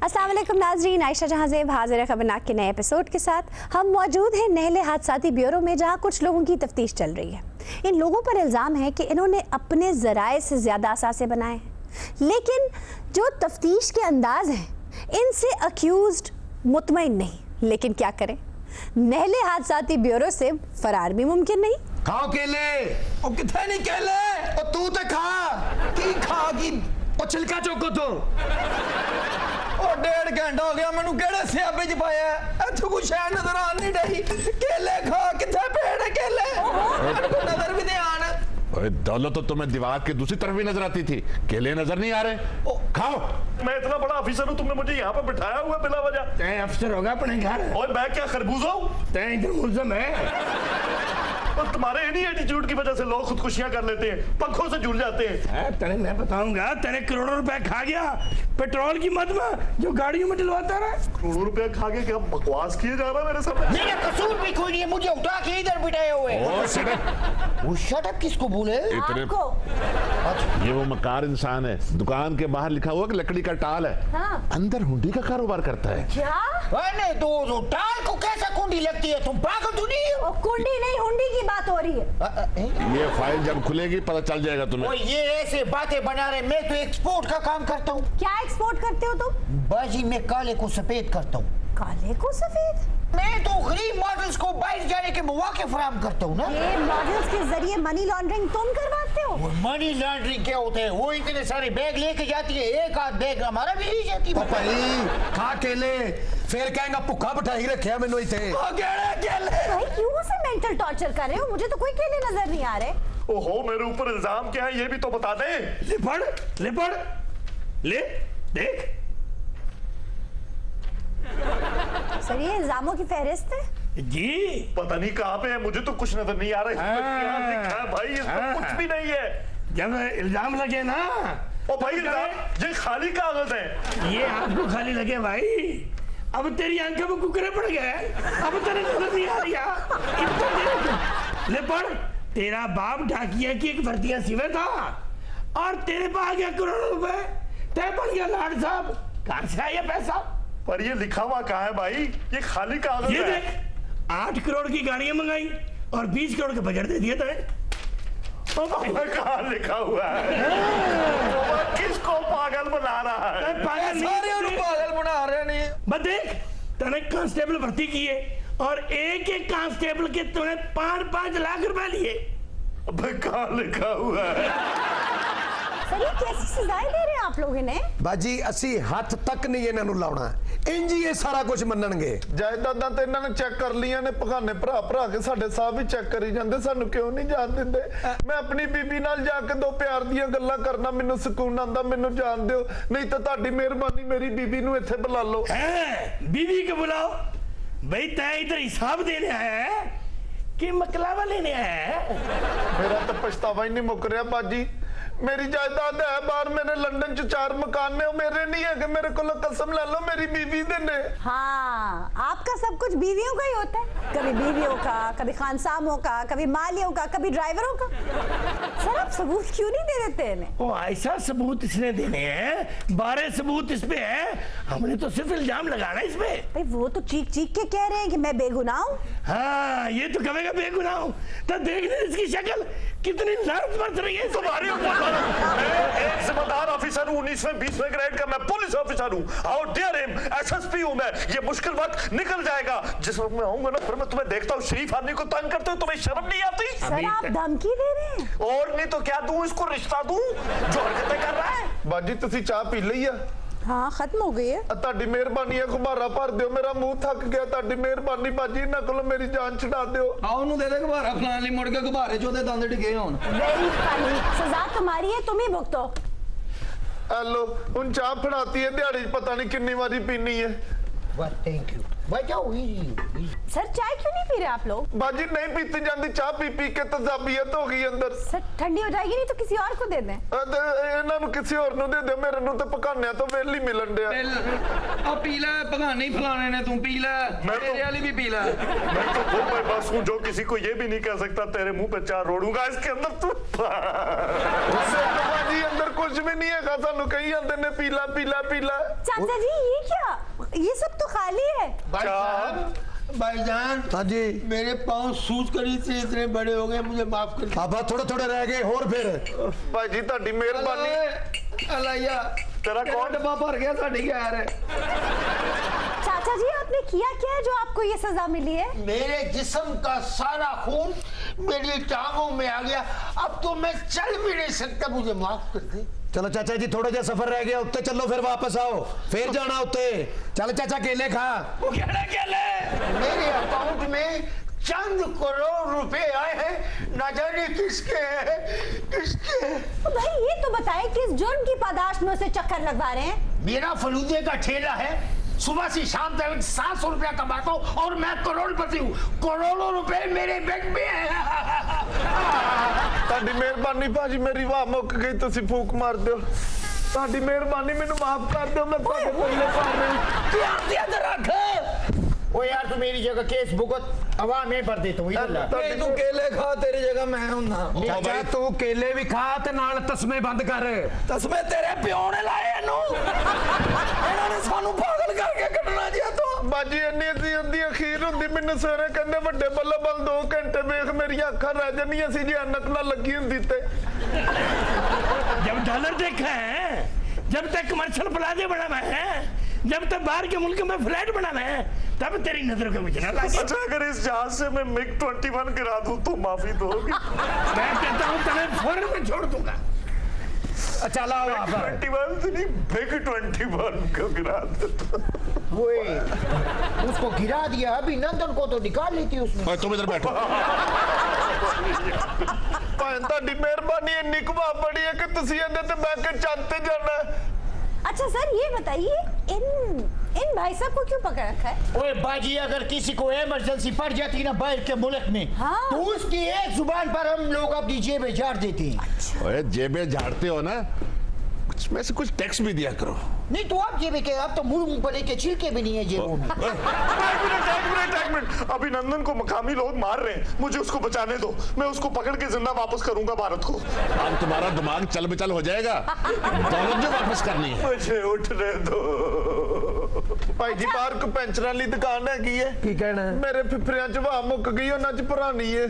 अस्सलाम वालेकुम नाज़रीन, आयशा जहां ज़ेब हाजिर है खबरनाक के नए एपिसोड के साथ। हम मौजूद हैं नहले हादसाती ब्यूरो में, जहां कुछ लोगों की तफ्तीश चल रही है। इन लोगों पर इल्ज़ाम है कि इन्होंने अपने ज़राए से ज़्यादा असासे बनाए हैं, लेकिन जो तफ्तीश के अंदाज हैं इनसे अक्यूज्ड मुतमईन नहीं। लेकिन क्या करें, नहले हादसाती ब्यूरो से फरार भी मुमकिन नहीं। खाओ केले। ओ किथे नहीं केले? ओ तू तो खा की खा की ओ छिलका चुको तू। ओ 1.5 घंटा हो गया मैनू केड़े सियाबे च पाया इत्थों कुछ शै नजर आ नहीं रही। केले खा किथे पेड़ है केले? नजर भी दे आन। ओए दौलत तो तुम्हें दीवार की दूसरी तरफ भी नजर आती थी, केले नजर नहीं आ रहे। ओ खाओ। मैं इतना बड़ा ऑफिसर हूँ, तुमने मुझे यहाँ पे बिठाया हुआ बिला वजह। तै अफसर होगा अपने घर और मैं क्या खरबूजा हूँ? तै इधर मुल्ज़म है। और तुम्हारे इन्हीं एटीट्यूड की वजह से लोग खुदकुशियां कर लेते हैं, पंखों से जुड़ जाते हैं। तेरे मैं बताऊंगा, तेरे करोड़ों रुपए खा गया पेट्रोल की मद में जो गाड़ियों में डलवाता रहा। करोड़ों रुपए खा के क्या बकवास किए जा रहा है मेरे सामने? मेरा कसूर भी कोई नहीं है, मुझे उठा के इधर बिठाए हुए। वो शट अप किसको बोले? आपको। ये वो मकार इंसान है, दुकान के बाहर लिखा हुआ कि लकड़ी का टाल है, हाँ। अंदर हुंडी का कारोबार करता है। क्या? नहीं तो टाल को कैसा कुंडी लगती है? तुम पागल तो नहीं हो? कुंडी नहीं, हुंडी की बात हो रही है। ये फाइल जब खुलेगी पता चल जाएगा तुम्हें। और ये ऐसे बातें बना रहे, मैं तो एक्सपोर्ट का काम करता हूँ। क्या एक्सपोर्ट करते हो तुम? बाजी में काले को सफेद करता हूँ। काले को सफेद? मैं तो गरीब मॉडल्स को बाहर जाने के मौके फराहम करता हूँ ना। ये मॉडल्स के जरिए मनी लॉन्ड्रिंग तुम करवाते हो? और मनी लॉन्ड्रिंग क्या होता है? वो इतने सारे बैग लेके जाती है, एक आध बैग हमारा भी ले जाती है। भाई खा केले फिर कहेगा भुखा बिठाई रखा मैनू इथे। भाई क्यों उसे मेंटल टॉर्चर कर रहे हो? मुझे तो कोई केले नजर नहीं आ रहे। ओहो, मेरे ऊपर इल्जाम क्या है ये भी तो बता दे। ले पढ़ ले देख। सर ये इल्जामों की फहरिस्त है जी। पता नहीं कहाँ पे है, मुझे तो कुछ नजर नहीं आ रहा है। क्या लिखा है भाई? इसमें कुछ भी नहीं है। जब इल्जाम लगे ना ओ भाई, ये खाली कागज है। ये आपको खाली लगे भाई, अब तेरी आंखों में कुकरे पड़ गए, अब तेरे नजर नहीं आ रही। ले पढ़। तेरा बाप डाकिया की एक भर्तियां सिवे था और तेरे पास आ गया करोड़ों रुपए, तय बन गया लाड साहब। कहां से आया पैसा? पर ये लिखा हुआ कहाँ है भाई? ये खाली कागज ये है। देख, 8 करोड़ की गाड़ियां मंगाई और 20 करोड़ का बजट दे दिया था। कहाँ लिखा हुआ है? किसको पागल बना रहा है? पागल बना रहे नहीं। बस देख, तूने कांस्टेबल भर्ती किए और एक एक कांस्टेबल के तूने 5-5 लाख रुपए लिए। अबे कहाँ लिखा हुआ है? सर ये कैसी सजाएं दे रहे हैं आप लोग इन्हें? बाजी असी हाथ तक नहीं इन्हां नूं लाउणा, इंज ही ये सारा कुछ मनणगे। जायदादां ते इन्हां ने चेक कर लिया ने, पगाने भरा के साडे साहब भी चेक करी जांदे, सानू क्यों नहीं जान दिंदे? मैं अपनी बीबी नाल जाके 2 प्यार दियां गल्लां करना मैनू सुकून आंदा, मैनू जान दिओ, नहीं तो तुहाडी मेहरबानी मेरी बीबी नू इत्थे बुला लो। बीवी को बुलाओ भाई। तय इधर हिसाब देने आया है कि मकलावा लेने आया है? मेरा तो पछतावा ही नहीं मुक रहा बाजी। मेरी जायदाद है बाहर, मेरे लंदन च 4 मकान ने, मेरे नहीं है कि मेरे को कसम ले लो मेरी बीवी दे ने। हाँ, आपका सब कुछ बीवियों का ही होता है, कभी बीवियों का, कभी खानसामों का, कभी मालियों का, कभी ड्राइवरों का। सर आप सबूत क्यों नहीं दे देते इन्हें? ओ ऐसा सबूत इसने देने हैं, 12 सबूत इस पे है, हमने तो सिर्फ इल्जाम लगाना इस पे। भाई वो तो चीख के कह रहे हैं कि मैं बेगुनाह हूँ। हाँ ये तो कहेगा बेगुनाह हूँ, तो देखने इसकी शक्ल कितनी नर्क बरस रही है तुम्हारे ऊपर। मैं एक जिम्मेदार ऑफिसर हूँ, 19वें 20वें ग्रेड का, मैं पुलिस ऑफिसर हूँ। हाउ डेयर हिम, एसएसपी हूँ मैं। ये मुश्किल वक्त निकल जाएगा, जिस वक्त मैं आऊंगा ना, फिर मैं तुम्हें देखता हूँ शरीफ आदमी को तंग करते हो, तुम्हें शर्म नहीं आती? सर आप धमकी दे रहे हैं? और नहीं तो क्या दूं इसको, रिश्ता दूं जो हरकतें कर रहा है? बाजी तुसी चाह पी लई है? हाँ खत्म हो गई है। ਤੁਹਾਡੀ ਮਿਹਰਬਾਨੀ ਹੈ, ਗੁਬਾਰਾ ਭਰ ਦਿਓ, ਮੇਰਾ ਮੂੰਹ ਥੱਕ ਗਿਆ। ਤੁਹਾਡੀ ਮਿਹਰਬਾਨੀ ਬਾਜੀ, ਇਹਨਾਂ ਕੋਲੋਂ ਮੇਰੀ ਜਾਨ ਛੁਡਾ ਦਿਓ। ਆ ਉਹਨੂੰ ਦੇ ਦੇ ਗੁਬਾਰਾ ਫਲਾਣ ਲਈ, ਮੁੜ ਕੇ ਗੁਬਾਰੇ ਚ ਉਹਦੇ ਦੰਦ ਡਿੱਗੇ ਹੋਣ। Very funny, सजा तुम्हारी है, तुम ही भुगतो। ਹੈਲੋ, ਹੁਣ ਚਾਹ ਫੜਾਤੀ ਹੈ, ਦਿਹਾੜੀ 'ਚ ਪਤਾ ਨਹੀਂ ਕਿੰਨੀ ਵਾਰੀ ਪੀਣੀ ਹੈ। What? Thank you. बचाओ सर चाय क्यों नहीं पी रहे आप लोग? बाजी नहीं पीती जाती चाह पी पी के तजाबियत हो गई अंदर। सर ठंडी हो जाएगी नहीं तो किसी और को दे दें। ਇਹਨਾਂ ਨੂੰ ਕਿਸੇ ਹੋਰ ਨੂੰ ਦੇ ਦਿਓ ਮੇਰੇ ਨੂੰ ਤੇ ਪਕਾਨਿਆਂ ਤੋਂ ਵੇਲ ਹੀ ਮਿਲਣ ਡਿਆ। ਆ ਪੀ ਲੈ ਭਗਾਨੇ ਹੀ ਫਲਾਣੇ ਨੇ ਤੂੰ ਪੀ ਲੈ ਮੇਰੇ ਵਾਲੀ भी पी ले। मैं तो वो मैं बस हूँ जो किसी को ये भी नहीं कह सकता तेरे मुंह पे चार रोड़ूंगा इसके अंदर तू। बाजी अंदर कुछ भी नहीं है सानू कही जाते ने पीला पीला पीला। चाचा जी ये क्या, ये सब तो खाली है। भाईजान हाँ जी मेरे पाँव सूज करी थे इतने बड़े हो गए मुझे माफ कर। अब थोड़े थोड़े रह गए और फिर भाजी ਤੁਹਾਡੀ ਮਿਹਰਬਾਨੀ। अलाइया तेरा कौन डब्बा भर गया साड़ी गैर है। चाचा जी आपने किया क्या है जो आपको ये सजा मिली है? मेरे जिस्म का सारा खून मेरी टांगों में आ गया, अब तो मैं चल भी नहीं सकता, मुझे माफ कर दे। चलो चाचा जी थोड़ा जा सफर रह गया उत्ते चलो फिर वापस आओ फिर जाना उत्ते। चल चाचा केले खा। वो केले केले मेरे अकाउंट में चंद करोड़ रुपए आए हैं, न जाने किसके हैं किसके। तो भाई ये तो बताएं किस जुर्म की पादाश में उसे चक्कर लगवा रहे हैं? मेरा फलूदे का ठेला है, सुबह से शाम तक 700 रुपया कमाता हूँ और मैं करोड़पति हूँ। करोड़ों रुपए मेरे बैंक में है। ਤੁਹਾਡੀ ਮਿਹਰਬਾਨੀ ਭਾਜੀ ਮੇਰੀ ਵਾਹ ਮੁੱਕ ਗਈ ਤੁਸੀਂ ਫੂਕ ਮਾਰ ਦਿਓ। ਤੁਹਾਡੀ ਮਿਹਰਬਾਨੀ ਮੈਨੂੰ ਮਾਫ ਕਰ ਦਿਓ मैं ਤੁਹਾਡੇ ਪੱਲੇ ਪਾ ਰਹੀ। ओ यार तू मेरी जगह केस भुगत, हवा में भर देता हूँ इधर ला। तू केले खा तेरी जगह मैं हुंदा। चाचा तू केले भी खा ते नाल तस्मे बंद कर। तस्मे तेरे प्यो ने लाए इन्हों इन्होंने सानू पागल करके कटना जी तो। ਬਾਜੀ ਇੰਨੀ ਸੀ ਹੁੰਦੀ ਅਖੀਰ ਹੁੰਦੀ ਮੈਨੂੰ ਸਵੇਰੇ ਕਹਿੰਦੇ ਵੱਡੇ ਬੱਲੇ ਬੱਲ 2 ਘੰਟੇ ਵੇਖ ਮੇਰੀਆਂ ਅੱਖਾਂ ਰਹਿ ਜਾਂਦੀਆਂ ਸੀ ਜੇ ਐਨਕ ਨਾ ਲੱਗੀ ਹੁੰਦੀ ਤੇ। जब डॉलर देखा है, जब तक कमर्शियल प्लाजा बना है, जब तक बाहर के मुल्क में फ्लैट बना है, तब तेरी नजरों के मुझे ना लगे। अच्छा अगर इस जहाज से मैं मिग 21 गिरा दूं तो माफी दोगी? मैं कहता हूँ तुम्हें फौरन में छोड़ दूंगा। चला मिग 21 से नहीं मिग 21 को गिरा देता। वो उसको गिरा दिया, अभिनंदन को तो निकाल लेती उसने। तुम इधर बैठो। ਭੈਣ ਤੁਹਾਡੀ ਮਿਹਰਬਾਨੀ ਇੰਨੀ ਕੁ ਬੜੀ ਹੈ ਕਿ ਤੁਸੀਂ ਇਹਦੇ ਤੇ ਬੈਠ ਕੇ ਚੰਦ ਤੇ जाना। अच्छा सर ये बताइए इन भाई साहब को क्यों पकड़ रखा है? ओए बाजी अगर किसी को इमरजेंसी पड़ जाती ना बाहर के मुल्क में, हाँ। तो उसकी एक जुबान पर हम लोग अपनी जेबें झाड़ देते हैं। ओए जेबें झाड़ते हो ना, इसमें से कुछ टैक्स भी दिया करो। नहीं तो आप जेबें के, अब तो मूंगफली के छिलके भी नहीं है जेबों में। एक मिनट अभिनंदन को मकामी लोग मार रहे हैं, मुझे उसको बचाने दो, मैं उसको पकड़ के जिंदा वापस करूंगा भारत को। अब तुम्हारा दिमाग चल बिचल हो जाएगा, दौलत जो वापस करनी है। मुझे उठने दो। ਭਾਈ ਜੀ ਬਾਹਰ ਕੋ ਪੈਂਚਰਾਂ ਵਾਲੀ ਦੁਕਾਨ ਹੈਗੀ ਹੈ। ਕੀ ਕਹਿਣਾ ਹੈ? ਮੇਰੇ ਫਿਫਰਿਆਂ ਚ ਹਵਾ ਮੁੱਕ ਗਈ ਉਹਨਾਂ ਚ ਪੁਰਾਣੀ ਹੈ।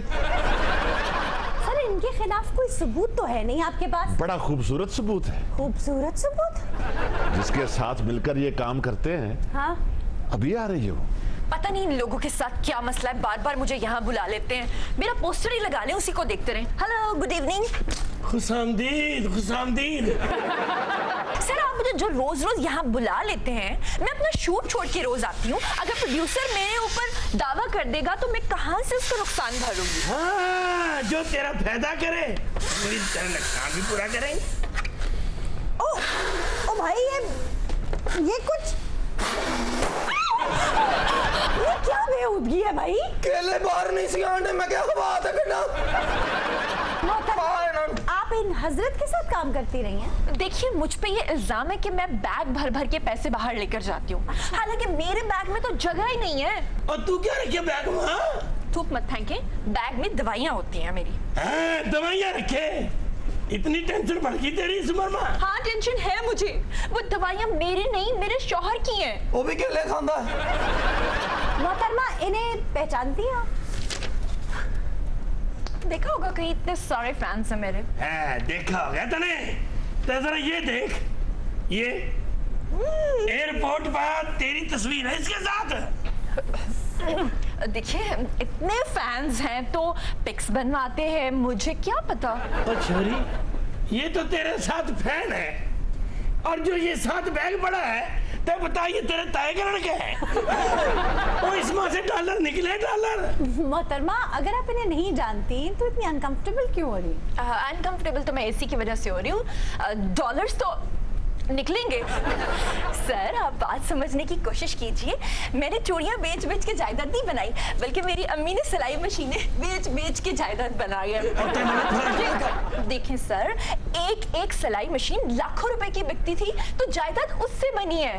सर इनके खिलाफ कोई सबूत तो है नहीं आपके पास? बड़ा खूबसूरत सबूत है। खूबसूरत सबूत? जिसके साथ मिलकर ये काम करते हैं। हाँ अभी आ रही हो। पता नहीं इन लोगों के साथ क्या मसला है, बार बार मुझे यहाँ बुला लेते हैं, मेरा पोस्टर ही लगा लें, उसी को देखते रहें। Hello good evening. खुशामदीद खुशामदीद। सर आप मुझे जो रोज रोज यहाँ बुला लेते हैं, मैं अपना शूट छोड़ के रोज आती हूँ, अगर प्रोड्यूसर मेरे ऊपर दावा कर देगा तो मैं कहाँ से उसका नुकसान भरूंगी? हाँ जो तेरा फायदा करे वही तेरा नुकसान भी पूरा करेंगे। ओ भाई ये कुछ ये क्या बेहूदगी है भाई? केले बाहर नहीं सी आने मैं क्या बात है बेटा। आप इन हजरत के साथ काम करती रही हैं? देखिए मुझ पे ये इल्जाम है कि मैं बैग भर भर के पैसे बाहर लेकर जाती हूँ, हालांकि मेरे बैग में तो जगह ही नहीं है। और तू क्या रखे बैग में? थूक मत फेंके, बैग में दवाइयाँ होती हैं मेरी। दवाइयाँ रखे? इतनी टेंशन बढ़ गई तेरी इस उम्र में? हाँ टेंशन है मुझे, वो दवाइयाँ मेरी नहीं मेरे शौहर की हैं। वो भी केले खांदा। मोहतरमा इन्हें पहचानती हैं आप? देखा होगा कहीं, इतने सारे फैंस हैं मेरे। हाँ देखा होगा तने। तो जरा ये देख, ये एयरपोर्ट पर तेरी तस्वीर है इसके साथ। देखिए इतने फैंस हैं तो पिक्स बनवाते हैं, मुझे क्या पता। छोरी ये तो तेरे साथ फैन है, और जो ये साथ बैग पड़ा है तो बताइए तेरे तय करण क्या है? वो इसमें से डॉलर निकले डॉलर। मोहतरमा अगर आप इन्हें नहीं जानती तो इतनी अनकंफर्टेबल क्यों हो रही? अनकंफर्टेबल तो मैं इसी की वजह से हो रही हूँ। डॉलर्स तो निकलेंगे। सर आप बात समझने की कोशिश कीजिए, मैंने चूड़ियां बेच बेच के जायदाद नहीं बनाई, बल्कि मेरी अम्मी ने सिलाई मशीनें बेच बेच के जायदाद बनाई है। देखें सर, एक सिलाई मशीन लाखों रुपए की बिकती थी, तो जायदाद उससे बनी है।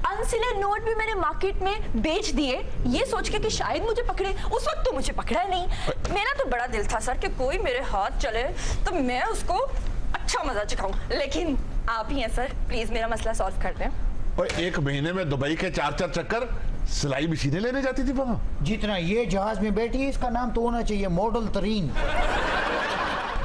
अनसिले नोट भी मैंने मार्केट में बेच दिए, ये सोच के कि शायद मुझे पकड़े। उस वक्त तो मुझे पकड़ा नहीं। मेरा तो बड़ा दिल था सर कि कोई मेरे हाथ चले तो मैं उसको अच्छा मजा चखाऊं, लेकिन आप ही हैं सर, प्लीज मेरा मसला सॉल्व कर दें। और एक महीने में दुबई के 4-4 चक्कर सिलाई मशीनें लेने जाती थी वहां। जितना ये जहाज में बैठी है, इसका नाम तो होना चाहिए मॉडल तरीन।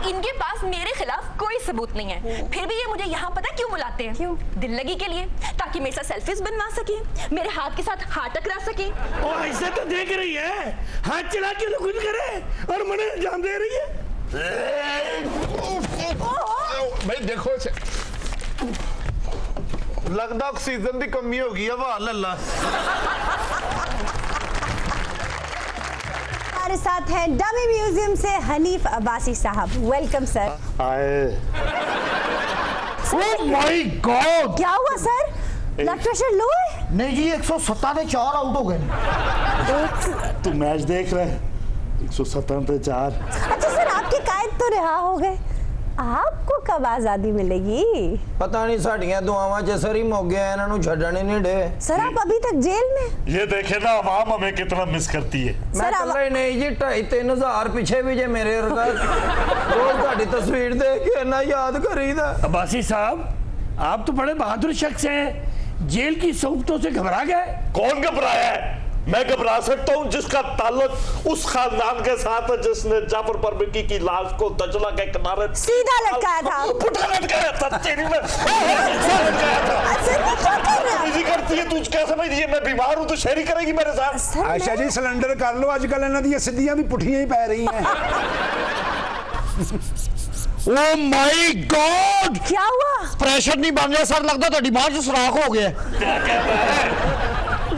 इनके पास मेरे खिलाफ कोई सबूत नहीं है, फिर भी ये मुझे यहाँ पता क्यों बुलाते हैं? क्यों? दिल लगी के लिए, ताकि मेरे साथ सेल्फीज बनवा सके, मेरे हाथ के साथ हाथ टकरा सके। ओ ऐसे तो देख रही है, हाथ चला के तो कुछ करे और मुझे अंजाम दे रही है। भाई देखो लगता ऑक्सीजन की कमी हो गई है। वाह लल्ला। हमारे साथ हैं डमी म्यूजियम से हनीफ अब्बासी साहब। Welcome sir. Oh my God, क्या हुआ सर? ब्लड प्रेशर लो है? नहीं जी, 197 आउट हो गए। तू मैच देख रहा है? 197। अच्छा सर, आपके कायद तो रिहा हो गए, आपको कब आजादी मिलेगी? पता नहीं, साड़ियां दुआवां च सर ही मुक गया, इन्हां नूं छड्डण ही नहीं डे। सर आप अभी तक जेल में? ये देखे ना आवाम हमें कितना मिस करती है। मैं कल्ला ही नहीं जी, 2,500-3 हज़ार पीछे भी जे मेरे वर्गा रोज ਤੁਹਾਡੀ तस्वीर देख के ना याद करीदा। अब्बासी साहब, आप तो बड़े बहादुर शख्स हैं, जेल की सोबतों से घबरा गए? कौन घबराया है? मैं घबरा सकता हूँ जिसका ताल्लुक उस खानदान के साथ है जिसने जाफर परवीन की लाश को दजला के किनारे सीधा लटकाया था। पुट्ठा लटकाया था। तेरी में करती है, तू क्या समझ रही है? मैं बीमार हूँ तो शेरी करेगी मेरे साथ? आयशा जी सिलेंडर कर लो, आजकल इन्हां दी सिद्धियां भी पुठियां ही पै रही हैं। ओह माय गॉड, क्या हुआ? प्रेशर नहीं बन रहा सर, लगता तो दिमाग से सुराख हो गया। क्या कहता है?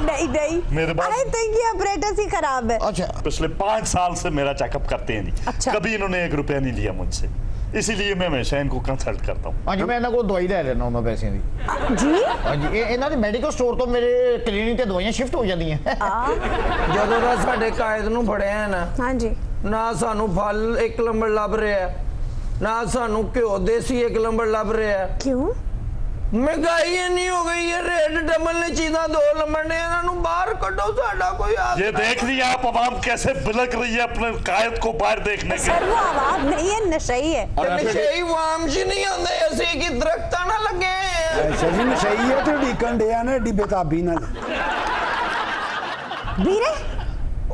नहीं, मेरे पास आई थिंक ये ऑपरेटर ही खराब है। अच्छा, पिछले 5 साल से मेरा चेकअप करते हैं नहीं। अच्छा। कभी इन्होंने 1 रुपया नहीं लिया मुझसे, इसीलिए मैं हमेशा इनको कंसल्ट करता हूँ। हाँ जी, मैं इन्हां को दवाई ले लेना हूं पैसे दी जी। हाँ जी, इन्हां दे मेडिकल स्टोर तो मेरे क्लिनिक ते दवाइयां शिफ्ट हो जाती हैं। ਜਦੋਂ ਦਾ ਸਾਡੇ ਕਾਇਦ ਨੂੰ ਫੜਿਆ ਹੈ ਨਾ, हाँ जी। ਨਾ ਸਾਨੂੰ ਫਲ 1 ਨੰਬਰ ਲੱਭ ਰਿਹਾ, ਨਾ ਸਾਨੂੰ ਘਿਓ ਦੇਸੀ 1 ਨੰबर ਲੱਭ ਰਿਹਾ। क्यों? महंगाई नहीं हो गई है, रेट डबल ने चीज़ा 2 नंबर ने, इन्हों बाहर कढ़ो, साडा कोई ये देख लिया आप आवाम कैसे बिलक रही है अपने कायद को बाहर देखने के। सर वो आवाज नहीं है, नशई है। नशई वाम जी नहीं आंदे, ऐसे कि दरख्त ना लगे। आयशा जी नशई है तो ढीकन डे ना एडी बेताबी नाल। वीरे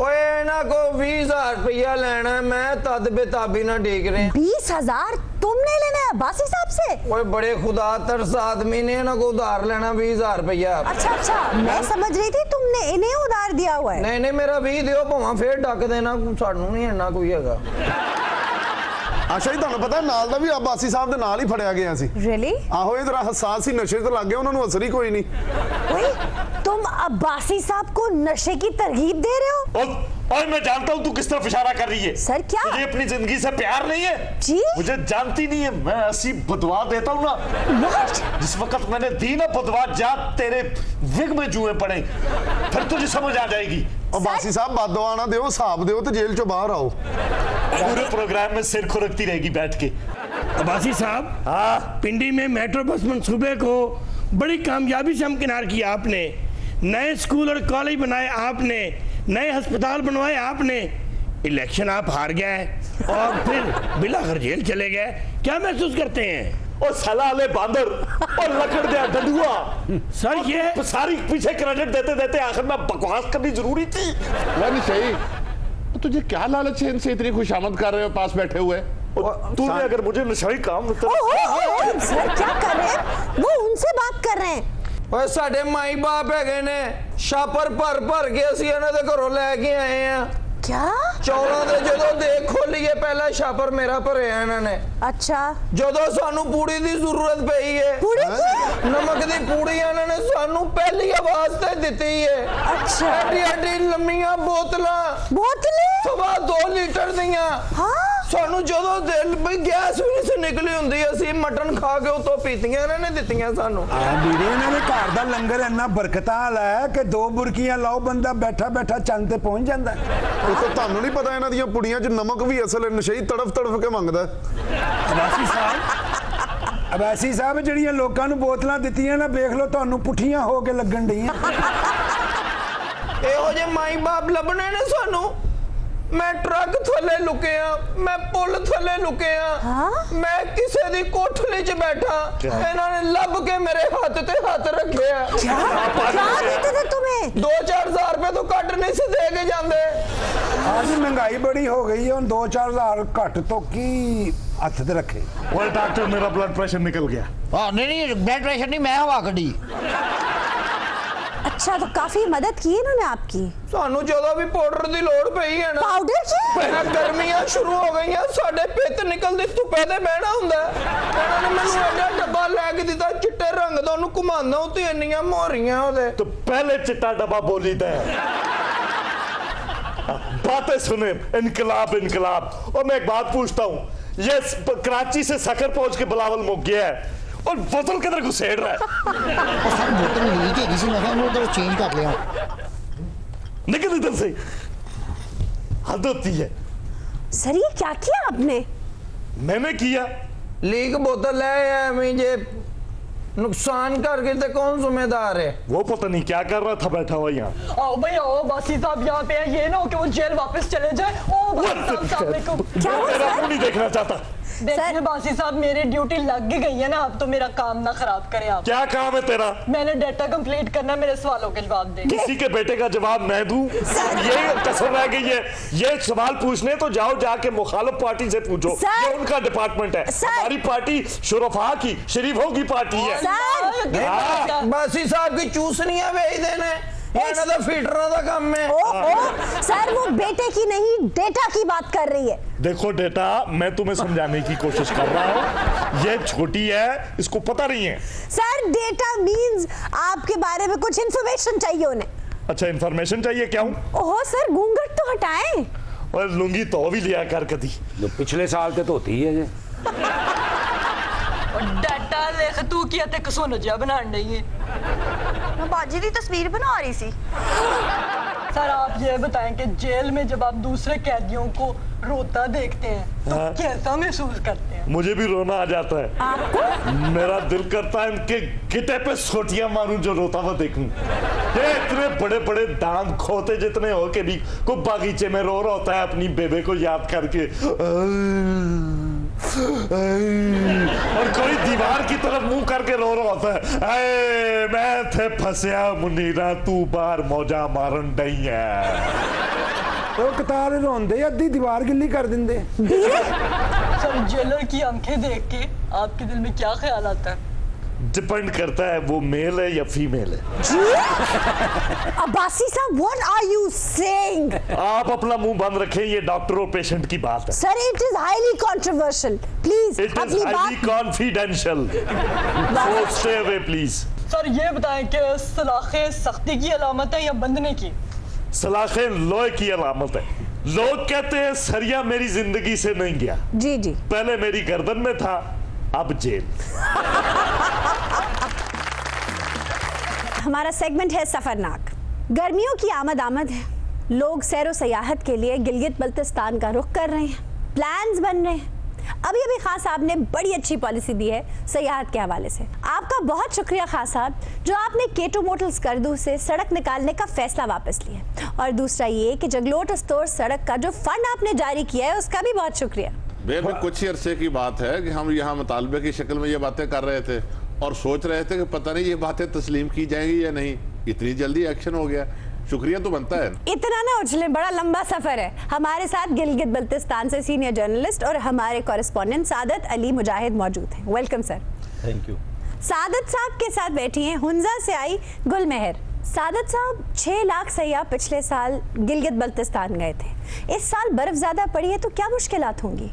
ओए ना को 20,000 रुपया लेना है, मैं तद बेताबी ना ढीक रहे। 20,000 तुमने लेना है अब्बासी साहब से? ओए बड़े खुदा तरस आदमी ने ना को उधार लेना 20,000 रुपया। अच्छा, मैं समझ रही थी तुमने इन्हें उधार दिया हुआ है। नहीं, मेरा 20 दियो, भावां फिर डक देना, सानू नहीं इन्ना कोई हैगा। ਆਸ਼ਾ ਜੀ ਤੁਹਾਨੂੰ ਪਤਾ ਨਾਲ ਦਾ ਵੀ ਅब्बासी ਸਾਹਿਬ ਦੇ ਨਾਲ ਹੀ ਫੜਿਆ ਗਿਆ ਸੀ। Really? ਆਹੋ ਇਹ ਜਰਾ ਹਸਾਸ ਸੀ, ਨਸ਼ੇ ਤੇ ਲੱਗ ਗਿਆ, ਉਹਨਾਂ ਨੂੰ ਅਸਰ ਹੀ ਕੋਈ ਨਹੀਂ। ओए, तुम अब्बासी साहब को नशे की तरगीब दे रहे हो? और मैं जानता हूँ तू किस तरफ इशारा कर रही है। सर क्या? तुझे अपनी जिंदगी से प्यार नहीं है? जी? मुझे जानती नहीं है, मैं ऐसी बदवा देता हूँ ना। What? जिस वक्त मैंने दी ना बदवा, जा तेरे विग में जुए पड़े, फिर तुझे समझ आ जाएगी। अब्बासी साहब बददुआ ना दियो, हिसाब दियो तो जेल चो बाहर आओ। पूरे प्रोग्राम में सिर खुरकती रहेगी बैठ के। अब्बासी साहब, हाँ, पिंडी में मेट्रो बस मंसूबे को बड़ी कामयाबी से हमकिनार किया आपने, नए स्कूल और कॉलेज बनाए आपने, नए अस्पताल बनवाए आपने, इलेक्शन आप हार गए और फिर बिलाखिर जेल चले गए। क्या महसूस करते हैं? और सलाले बांदर और लकड़ दे डंडुआ। सर ये सारी पीछे क्रेडिट देते देते आखिर में बकवास करनी जरूरी थी। नहीं सही, तो तुझे क्या लालच है इनसे इतनी खुशामद कर रहे हो पास बैठे हुए? तूने अगर मुझे नशाई काम सर क्या कर रहे हैं? वो उनसे बात कर रहे हैं। ओए साडे माई बाप है ने छापर भर के असी इन्हां दे घरों लेके आए हैं। क्या? चौलां दे जदों देख खोलिए पहला छापर मेरा भरिया इन्होंने। अच्छा, जदों सानू पूड़ी दी जरूरत पई है, पूड़ी की? नमक दी पूड़ी इन्होंने सानू पहली आवाज ते दिती है। अच्छा, एडी लम्मियां बोतलां, 2 लीटर दियां। हाँ ਸਾਨੂੰ ਜਦੋਂ ਦਿਲ ਵੀ ਗੈਸ ਵੀ ਨਹੀਂ ਸੀ ਨਿਕਲੀ ਹੁੰਦੀ ਅਸੀਂ ਮਟਨ ਖਾ ਕੇ ਉਤੋਂ ਪੀਤੀਆਂ ਇਹਨਾਂ ਨੇ ਦਿੱਤੀਆਂ ਸਾਨੂੰ ਆ ਵੀਰੇ ਇਹਨਾਂ ਦੇ ਘਰ ਦਾ ਲੰਗਰ ਇੰਨਾ ਬਰਕਤਾਂ ਵਾਲਾ ਹੈ ਕਿ 2 ਬੁਰਕੀਆਂ ਲਾਓ ਬੰਦਾ ਬੈਠਾ ਬੈਠਾ ਚੰਨ ਤੇ ਪਹੁੰਚ ਜਾਂਦਾ। ਉਹ ਤਾਂ ਤੁਹਾਨੂੰ ਨਹੀਂ ਪਤਾ ਇਹਨਾਂ ਦੀਆਂ ਪੁੜੀਆਂ 'ਚ ਨਮਕ ਵੀ ਅਸਲ ਨਸ਼ਈ ਤੜਫ ਤੜਫ ਕੇ ਮੰਗਦਾ। ਅਬਾਸੀ ਸਾਹਿਬ ਜਿਹੜੀਆਂ ਲੋਕਾਂ ਨੂੰ ਬੋਤਲਾਂ ਦਿੱਤੀਆਂ ਨਾ ਵੇਖ ਲਓ ਤੁਹਾਨੂੰ ਪੁੱਠੀਆਂ ਹੋ ਕੇ ਲੱਗਣ ਡੀਆਂ। ਇਹੋ ਜਿਹੇ ਮਾਈ ਬਾਪ ਲੱਭਣੇ ਨੇ ਸਾਨੂੰ। ਮੈਂ ਟਰੱਕ ਥੱਲੇ ਲੁਕਿਆ, ਮੈਂ ਪੁਲ ਥੱਲੇ ਲੁਕਿਆ, ਮੈਂ ਕਿਸੇ ਦੀ ਕੋਠੜੀ 'ਚ ਬੈਠਾ, ਇਹਨਾਂ ਨੇ ਲੱਭ ਕੇ ਮੇਰੇ ਹੱਥ ਤੇ ਹੱਥ ਰੱਖਿਆ। क्या देते थे तुम्हें? 2-4 हज़ार रुपए तो कट नहीं से दे के जाते। आज महंगाई बड़ी हो गई है, 2-4 हज़ार घट तो की हथ ते रखे। और डॉक्टर मेरा ब्लड प्रेशर निकल गया। हाँ नहीं ब्लड प्रेशर नहीं, मैं हवा कड़ी। अच्छा तो काफी मदद की इन्होंने आपकी। सानू ਜਦੋਂ ਵੀ ਪਾਊਡਰ ਦੀ ਲੋੜ ਪਈ ਹੈ ਨਾ ਪਾਊਡਰ ਕੀ ਪਹਿਲਾਂ ਗਰਮੀਆਂ ਸ਼ੁਰੂ ਹੋ ਗਈਆਂ ਸਾਡੇ ਪਿੱਤ ਨਿਕਲਦੀ ਧੁੱਪੇ ਤੇ ਬਹਿਣਾ ਹੁੰਦਾ ਇਹਨਾਂ ਨੇ ਮੈਨੂੰ ਐਡਾ ਡੱਬਾ ਲੈ ਕੇ ਦਿੱਤਾ ਚਿੱਟੇ ਰੰਗ ਦਾ ਉਹਨੂੰ ਘੁਮਾਉਂਦਾ ਉੱਤੇ ਇੰਨੀਆਂ ਮੋਹਰੀਆਂ ਉਹਦੇ तो पहले चिट्टा डब्बा बोली था। बातें सुने इनकलाब इनकलाब। और मैं एक बात पूछता हूँ, ये कराची से सखर पहुंच के बिलावल मुक गया है और बोतल किधर घुसेड़ रहा है। सर बोतल लीक है किसी ने उधर चेंज कर लिया। निकल इधर से, हद होती है। सर ये क्या किया आपने? मैंने किया लीक बोतल ले आया मुझे नुकसान करके तो कौन जिम्मेदार है? वो पता नहीं क्या कर रहा था बैठा हुआ यहाँ। आओ भाई आओ, बासी साहब यहाँ पे है। ये ना हो कि वो जेल वापस चले जाए। ओ बासी साहब सामने को क्या हुआ मेरा सर? मुंह नहीं देखना चाहता। देखिए बासी साहब मेरी ड्यूटी लग गई है ना, अब तो मेरा काम ना खराब करें आप। क्या काम है तेरा? मैंने डेटा कंप्लीट करना, मेरे सवालों के जवाब दे। किसी के बेटे का जवाब मैं दूं? ये कसर रह गई है। ये सवाल पूछने तो जाओ जाके मुखालिफ पार्टी से पूछो, सर! ये उनका डिपार्टमेंट है। सर! हमारी पार्टी शुरफा की शरीफों की पार्टी है। सर बासी साहब की चूसनियां भेज देने ਇਹਨਾਂ ਦਾ ਫੀਡਰਾਂ ਦਾ ਕੰਮ ਹੈ। सर वो बेटे की नहीं डेटा की बात कर रही है। देखो डेटा, मैं तुम्हें समझाने की कोशिश कर रहा हूँ, ये छोटी है, इसको पता नहीं है। सर डेटा मींस आपके बारे में कुछ इन्फॉर्मेशन चाहिए उन्हें। अच्छा इन्फॉर्मेशन चाहिए क्या हूँ? ओहो सर घूंघट तो हटाएं। और लुंगी तो भी लिया कर कदी। जो पिछले साल ते धोती है जे डाटा लिख तू किया ते कसो नजिया बनाने नहीं है। मैं बाजी की तस्वीर बना रही थी। सर आप ये बताएं कि जेल में जब आप दूसरे कैदियों को रोता देखते हैं तो कैसा महसूस करते हैं? मुझे भी रोना आ जाता है। मेरा दिल करता है इनके गिटे पे सोटियां मारूं जो रोता हुआ देखूं। ये इतने बड़े बड़े दांत खोते जितने हो के भी को बागीचे में रो रहा होता है अपनी बेबे को याद करके, और कोई दीवार की तरफ मुंह करके रो रहा होता है, मैं थे फंसिया मुनीरा तू बार मौजा मारन डई है। तो कतार रोंदे अद्धी दीवार गिल्ली कर दिंदे। सर जेलर की आंखें देख के आपके दिल में क्या ख्याल आता है? डिपेंड करता है वो मेल है या फीमेल है। अब्बासी साहब व्हाट आर यू सेइंग? आप अपना मुंह बंद रखें, ये डॉक्टर और पेशेंट की बात है। Sir it is highly controversial, please it is अपनी हाईली बात। Confidential, so stay away please. Sir ये बताएं कि सलाखें सख्ती की अलामत है या बंधने की? सलाखें लोहे की अलामत है। लोग कहते हैं सरिया मेरी जिंदगी से नहीं गया। जी जी पहले मेरी गर्दन में था, अब जेल। हमारा सेगमेंट है सफरनाक। गर्मियों की आमद है, लोग सैरो सयाहत के लिए गिलगित बल्तिस्तान का रुख कर रहे हैं, प्लान्स बन रहे हैं। अभी खान साहब ने बड़ी अच्छी पॉलिसी दी है सयाहत के हवाले से। आपका बहुत शुक्रिया खान साहब जो आपने केटो मोटल स्कर्दू से सड़क निकालने का फैसला वापस लिया, और दूसरा ये कि जगलोट स्टोर सड़क का जो फंड आपने जारी किया है उसका भी बहुत शुक्रिया। बेबी कुछ ही अरसे की बात है कि हम यहाँ मुतालबे की शक्ल में ये बातें कर रहे थे और सोच रहे थे कि पता नहीं ये बातें तस्लीम की जाएंगी या नहीं। इतनी जल्दी एक्शन हो गया, शुक्रिया तो बनता है। इतना ना उछले, बड़ा लंबा सफर है। हमारे साथ गिलगित बल्तिस्तान से सीनियर जर्नलिस्ट और हमारे कॉरेस्पॉन्डेंट सादत अली मुजाहिद मौजूद हैं। Welcome sir. Thank you. Saadat साहब के साथ बैठी हैं हुंजा से आई गुलमेहर। सादत साहब 6 लाख सयाह पिछले साल गिलगित बल्तिस्तान गए थे, इस साल बर्फ ज्यादा पड़ी है तो क्या मुश्किलात होंगी?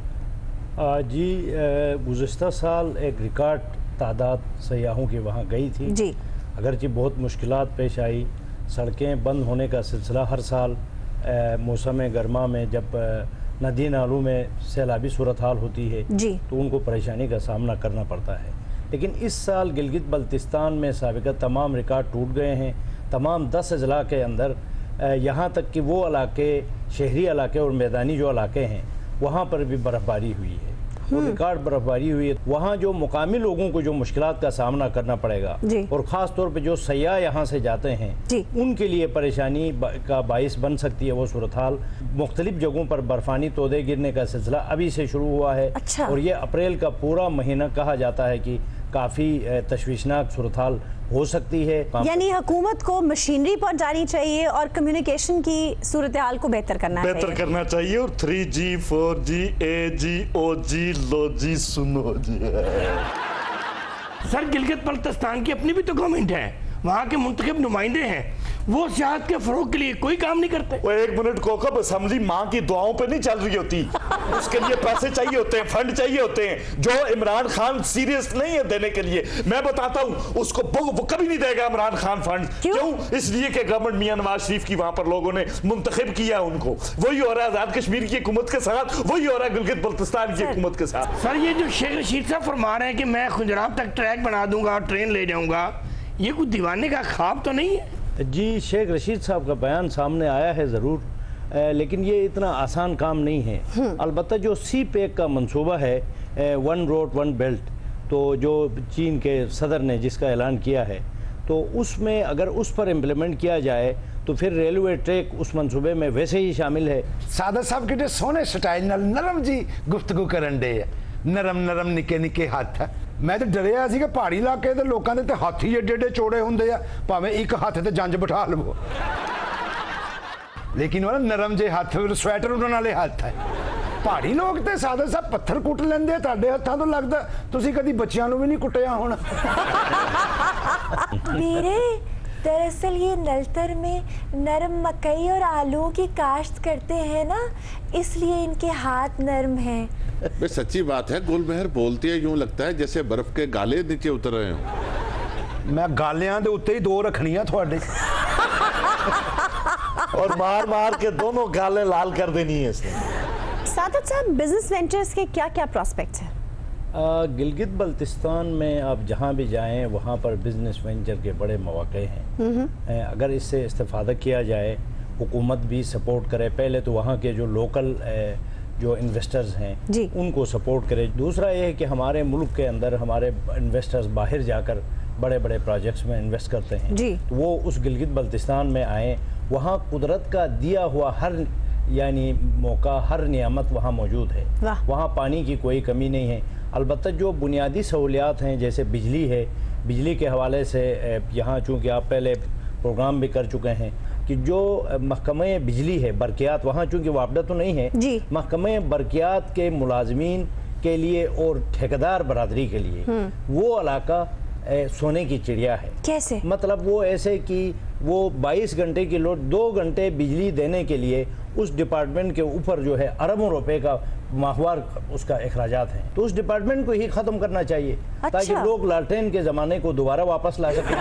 जी गुज़िश्ता साल एक रिकॉर्ड तादाद सयाहों की वहाँ गई थी जी, अगरचि बहुत मुश्किलात पेश आई। सड़कें बंद होने का सिलसिला हर साल मौसम गर्मा में जब नदी नालों में सैलाबी सूरत हाल होती है जी। तो उनको परेशानी का सामना करना पड़ता है। लेकिन इस साल गिलगित बल्तिस्तान में साबिक़ा तमाम रिकॉर्ड टूट गए हैं। तमाम 10 अजला के अंदर यहाँ तक कि वो इलाके, शहरी इलाके और मैदानी जो इलाके हैं वहाँ पर भी बर्फ़बारी हुई है, वो रिकॉर्ड बर्फबारी हुई है। वहाँ जो मुकामी लोगों को जो मुश्किलात का सामना करना पड़ेगा और ख़ास तौर पे जो सयाह यहाँ से जाते हैं उनके लिए परेशानी का बाइस बन सकती है वो सूरत हाल। मुख्तलिफ जगहों पर बर्फानी तोदे गिरने का सिलसिला अभी से शुरू हुआ है। अच्छा। और ये अप्रैल का पूरा महीना कहा जाता है कि काफ़ी तशवीशनाक सूरत हाल हो सकती है। यानी हुकूमत को मशीनरी पहुंचानी चाहिए और कम्युनिकेशन की सूरत हाल को बेहतर करना चाहिए और 3G 4G AG OG लो जी सुनो जी। सर गिलगित बल्तिस्तान की अपनी भी तो गवर्नमेंट है, वहाँ के मुंतखब नुमाइंदे हैं, वो सियाहत के फरोग के लिए कोई काम नहीं करते। वो एक मिनट कोकब, असेंबली माँ की दुआओं पे नहीं चल रही होती, उसके लिए पैसे चाहिए होते हैं, फंड चाहिए होते हैं, जो इमरान खान सीरियस नहीं है देने के लिए। मैं बताता हूँ उसको, वो कभी नहीं देगा इमरान खान फंड। क्यों? इसलिए कि गवर्नमेंट मियां नवाज शरीफ की वहां पर लोगों ने मुंतखब किया उनको। वही हो रहा है आजाद कश्मीर की हुकूमत के साथ, वही हो रहा है गिलगित बल्तिस्तान की हुकूमत के साथ। सर ये जो शेख रशीद साहब फरमा रहे हैं कि मैं खुजराब तक ट्रैक बना दूंगा और ट्रेन ले जाऊंगा, ये कुछ दीवाने का ख्वाब तो नहीं है? जी, शेख रशीद साहब का बयान सामने आया है ज़रूर, लेकिन ये इतना आसान काम नहीं है। अलबत्ता जो सी पैक का मंसूबा है, 1 रोड 1 बेल्ट, तो जो चीन के सदर ने जिसका ऐलान किया है, तो उसमें अगर उस पर इम्प्लीमेंट किया जाए तो फिर रेलवे ट्रैक उस मंसूबे में वैसे ही शामिल है। सादत साहब के सोने स्टाइल नाल नरम जी गुफ्तगू करन दे, नरम नरम निके निके हाथ। मैं तो डरिया सी कि पहाड़ी इलाके दे लोकां दे ते हाथ ही एडे एडे चौड़े हुंदे आ, भावें एक हाथ ते जंज बिठा लवो, लेकिन वो नरम जे हाथ स्वेटर उड़न वाले हाथ है। पहाड़ी लोग ते सादत साहब पत्थर कुट लेंदे आ, तुहाडे हत्थां तो लगदा तुसीं कदी बच्चियां नूं भी नहीं कुटिया होना। मेरे दरअसल ये नलतर में नरम मकई और आलू की काश्त करते हैं ना, इसलिए इनके हाथ नरम हैं। बे सच्ची बात है, गुलमहर बोलती है यूं लगता है जैसे बर्फ के गाले नीचे उतर रहे हो। मैं गालियां दे उत्ते ही 2 रखनियां थोड़े और मार मार के दोनों गाले लाल कर देनी है इसने। सादत साहब, बिजनेस वेंचर्स के क्या क्या प्रोस्पेक्ट्स हैं? गिलगित बल्तिस्तान में आप जहाँ भी जाएं वहाँ पर बिजनेस वेंचर के बड़े मौके हैं। अगर इससे इस्तेफादा किया जाए, हुकूमत भी सपोर्ट करे, पहले तो वहाँ के जो लोकल जो इन्वेस्टर्स हैं उनको सपोर्ट करे। दूसरा ये है कि हमारे मुल्क के अंदर हमारे इन्वेस्टर्स बाहर जाकर बड़े बड़े प्रोजेक्ट्स में इन्वेस्ट करते हैं, तो वो उस गिलगित बल्तिस्तान में आएँ। वहाँ कुदरत का दिया हुआ हर यानी मौका, हर नियामत वहाँ मौजूद है। वहाँ पानी की कोई कमी नहीं है। अलबत्ता जो बुनियादी सहूलियात हैं जैसे बिजली है, बिजली के हवाले से यहाँ चूँकि आप पहले प्रोग्राम भी कर चुके हैं कि जो महकमे बिजली है बरकियात, वहाँ चूँकि वापडा तो नहीं है, महकमे बरकियात के मुलाजमीन के लिए और ठेकेदार बरादरी के लिए वो इलाका सोने की चिड़िया है। कैसे? मतलब वो ऐसे कि वो 22 घंटे की लोड 2 घंटे बिजली देने के लिए उस डिपार्टमेंट के ऊपर जो है अरबों रुपए का माहवार उसका अखराजात है, तो उस डिपार्टमेंट को ही ख़त्म करना चाहिए ताकि लोग लालटेन के ज़माने को दोबारा वापस ला सकें।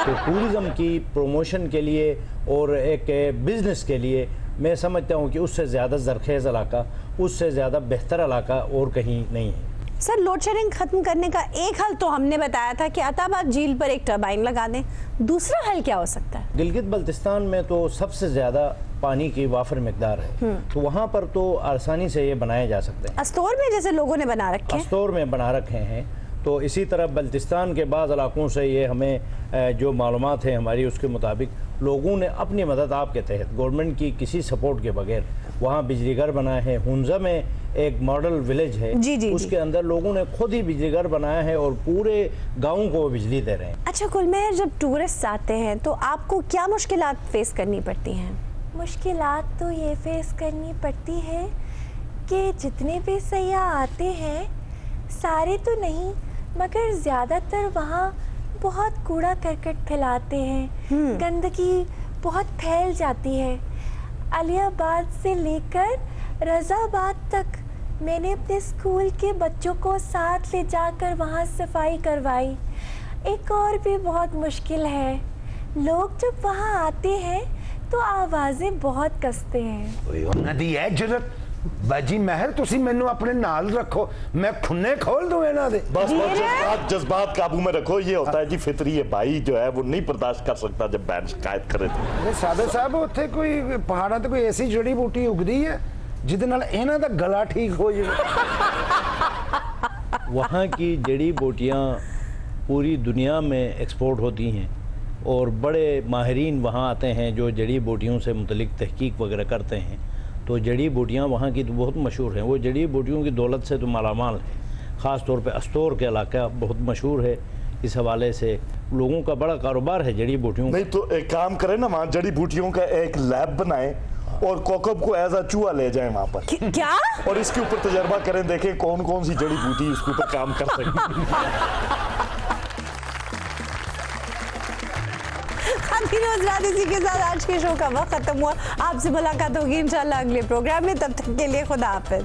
तो टूरिज़्म की प्रमोशन के लिए और एक बिज़नेस के लिए मैं समझता हूँ कि उससे ज़्यादा ज़रखेज़ इलाका, उससे ज़्यादा बेहतर इलाका और कहीं नहीं है। सर, लोड शेडिंग खत्म करने का एक हल तो हमने बताया था कि अताबाद झील पर एक टरबाइन लगा दें, दूसरा हल क्या हो सकता है? गिलगित बल्तिस्तान में तो सबसे ज़्यादा पानी की वाफर मिकदार है, तो वहाँ पर तो आसानी से ये बनाए जा सकते हैं। अस्तौर में जैसे लोगों ने बना रखे हैं, अस्तौर में बना रखे हैं, तो इसी तरह बल्तिस्तान के बाद इलाकों से ये हमें जो मालूमात है हमारी उसके मुताबिक लोगों ने अपनी मदद आपके तहत गवर्नमेंट की किसी सपोर्ट के बगैर वहाँ बिजली घर बनाए हैं। हुंजा में एक मॉडल विलेज है, उसके अंदर लोगों ने खुद ही बिजली घर बनाया है और पूरे गाँव को बिजली दे रहे हैं। अच्छा गुलमहर, जब टूरिस्ट आते हैं तो आपको क्या मुश्किलात फेस करनी पड़ती हैं? मुश्किलात तो ये फेस करनी पड़ती है कि जितने भी सयाह आते हैं, सारे तो नहीं मगर ज़्यादातर वहाँ बहुत कूड़ा करकट फैलाते हैं, गंदगी बहुत फैल जाती है। अलियाबाद से लेकर रज़ाबाद तक मैंने अपने स्कूल के बच्चों को साथ ले जाकर वहाँ सफाई करवाई। एक और भी बहुत मुश्किल है, लोग जब वहाँ आते हैं तो आवाज़ें बहुत कसते हैं। नदी है जरूरत बाजी महर तुसी मैनू अपने नाल रखो, मैं खुन्ने खोल दूं इन्हां दे। बस जज्बात काबू में रखो। ये होता है जी फितरी, ये भाई जो है वो नहीं बर्दाश्त कर सकता जब बहन शिकायत करे तो। सादे साहब उत्थे कोई पहाड़ां ते कोई ऐसी जड़ी बूटी उगदी है जिहदे नाल इन्हां दा गला ठीक हो जाए? वहाँ की जड़ी बूटियाँ पूरी दुनिया में एक्सपोर्ट होती हैं और बड़े माहिरीन वहाँ आते हैं जो जड़ी बूटियों से मुतलिक तहकीक वगैरह करते हैं। तो जड़ी बूटियाँ वहाँ की तो बहुत मशहूर हैं। वो जड़ी बूटियों की दौलत से तो मालामाल है। ख़ास तौर पे अस्तौर के इलाका बहुत मशहूर है। इस हवाले से लोगों का बड़ा कारोबार है जड़ी बूटियों। नहीं तो एक काम करें ना, वहाँ जड़ी बूटियों का एक लैब बनाएं और कोकब को एज अ चूहा ले जाएं वहाँ पर। क्या? और इसके ऊपर तजर्बा करें, देखें कौन कौन सी जड़ी बूटी इसके ऊपर काम कर सकती है। इसी के साथ आज के शो का वक्त खत्म हुआ। आपसे मुलाकात होगी इंशाल्लाह अगले प्रोग्राम में। तब तक के लिए खुदा हाफिज।